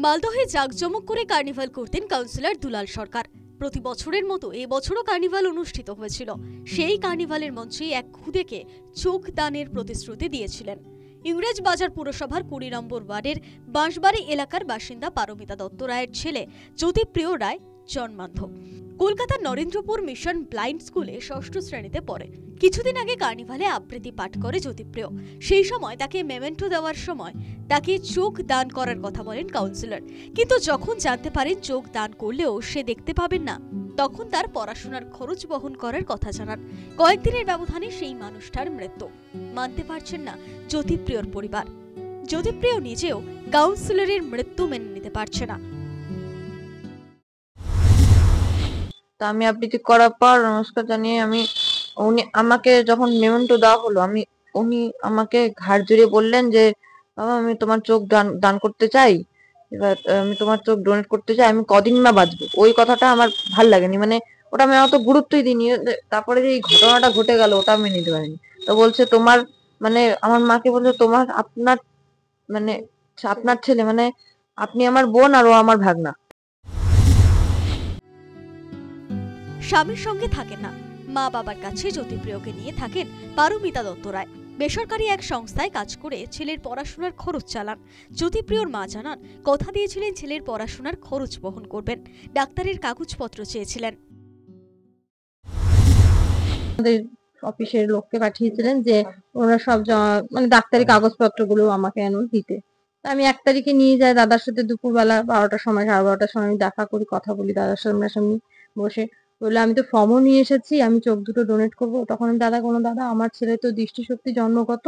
মালদহে জাঁকজমক করে কার্নিভাল করতেন কাউন্সিলর দুলাল সরকার। প্রতি বছরের মতো এবছরও কার্নিভাল অনুষ্ঠিত হয়েছিল। সেই কার্নিভালের মঞ্চে এক খুদেকে চোখ দানের প্রতিশ্রুতি দিয়েছিলেন ইংরেজবাজার পুরসভার ২০ নম্বর ওয়ার্ডের বাঁশবাড়ি এলাকার বাসিন্দা পারমিতা দত্ত রায়ের ছেলে জ্যোতিপ্রিয় রায় জন্মান্ধ। কলকাতার নরেন্দ্রপুর মিশন ব্লাইন্ড স্কুলে ষষ্ঠ শ্রেণীতে পড়ে। কিছুদিন আগে কার্নিভালে আবৃত্তি পাঠ করে জ্যোতিপ্রিয়। সেই সময় তাকে মেমেন্টো দেওয়ার সময় তাকে চোখ দান করার কথা বলেন কাউন্সিলর, কিন্তু যখন জানতে পারেন চোখ দান করলেও সে দেখতে পাবেন না, তখন তার পড়াশোনার খরচ বহন করার কথা জানান। কয়েকদিনের ব্যবধানে সেই মানুষটার মৃত্যু। মানতে পারছেন না জ্যোতিপ্রিয়র পরিবার। জ্যোতিপ্রিয় নিজেও কাউন্সিলরের মৃত্যু মেনে নিতে পারছে না। আমি আবৃত্তি করার পর নমস্কার জানিয়ে উনি আমাকে যখন মেমেন্টো দেওয়া হলো, উনি আমাকে ঘাড় জুড়ে বললেন যে বাবা, আমি তোমার চোখ দান করতে চাই, এবার আমি তোমার চোখ ডোনেট করতে চাই, আমি কদিন না বাঁচবো। ওই কথাটা আমার ভাল লাগেনি, মানে ওটা আমি অত গুরুত্বই দিইনি। তারপরে যে এই ঘটনাটা ঘটে গেল ওটা আমি নিতে পারিনি। তো বলছে তোমার মানে আমার মাকে বলছে আপনার ছেলে, মানে আপনি আমার বোন আর ও আমার ভাগনা। স্বামীর সঙ্গে থাকেন না, মা বাবার কাছে জ্যোতিপ্রিয়কে নিয়ে থাকেন পারমিতা দত্ত রায়। বেসরকারি এক সংস্থায় কাজ করে ছেলের পড়াশোনার খরচ চালান। জ্যোতিপ্রিয়র মা জানান, কথা দিয়েছিলেন ছেলের পড়াশোনার খরচ বহন করবেন। ডাক্তারের কাগজপত্র চেয়েছিলেন। আমাদের অফিসের লোককে পাঠিয়েছিলেন যে ওরা সব মানে ডাক্তারি কাগজপত্রগুলো আমাকে দিতে। আমি ১ তারিখে নিয়ে যাই দাদার সাথে, দুপুরবেলা ১২টার সময়, ১২:৩০টার সময় আমি দেখা করি, কথা বলি দাদার সামনাসামনি বসে। বললে আমি তো ফর্মও নিয়ে এসেছি, আমি চোখ দুটো ডোনেট করবো। তখন দাদা আমার ছেলে তো দৃষ্টিশক্তি জন্মগত,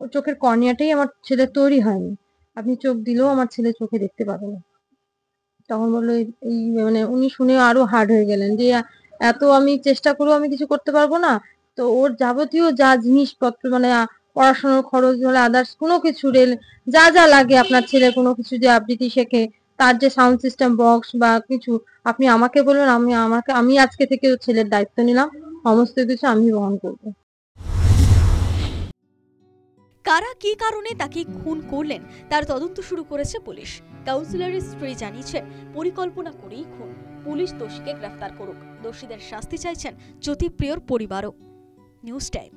ওর চোখের কর্নিয়াটাই আমার ছেলে তৈরি হয়নি, আপনি চোখ দিলেও আমার ছেলে চোখে দেখতে পাবে না। তখন বললো এই মানে উনি শুনে আরো হার্ড হয়ে গেলেন যে এত আমি চেষ্টা করেও আমি কিছু করতে পারবো না। তো ওর যাবতীয় যা জিনিসপত্র, মানে পড়াশোনার খরচ বলে আদার্স কোনো কিছু, যা যা লাগে আপনার ছেলে কোনো কিছু যে আবৃত্তি শেখে, তার যে সাউন্ড সিস্টেম বক্স বা কিছু, আপনি আমাকে বলবেন, আমি আজকে থেকে ছেলের দায়িত্ব নিলাম, সমস্ত কিছু আমি বহন করবো। কারা কি কারণে তাকে খুন করলেন তার তদন্ত শুরু করেছে পুলিশ। কাউন্সিলরের স্ত্রী জানিয়েছে, পরিকল্পনা করেই খুন। পুলিশ দোষীকে গ্রেফতার করুক। দোষীদের শাস্তি চাইছেন জ্যোতিপ্রিয়র পরিবারও। News time.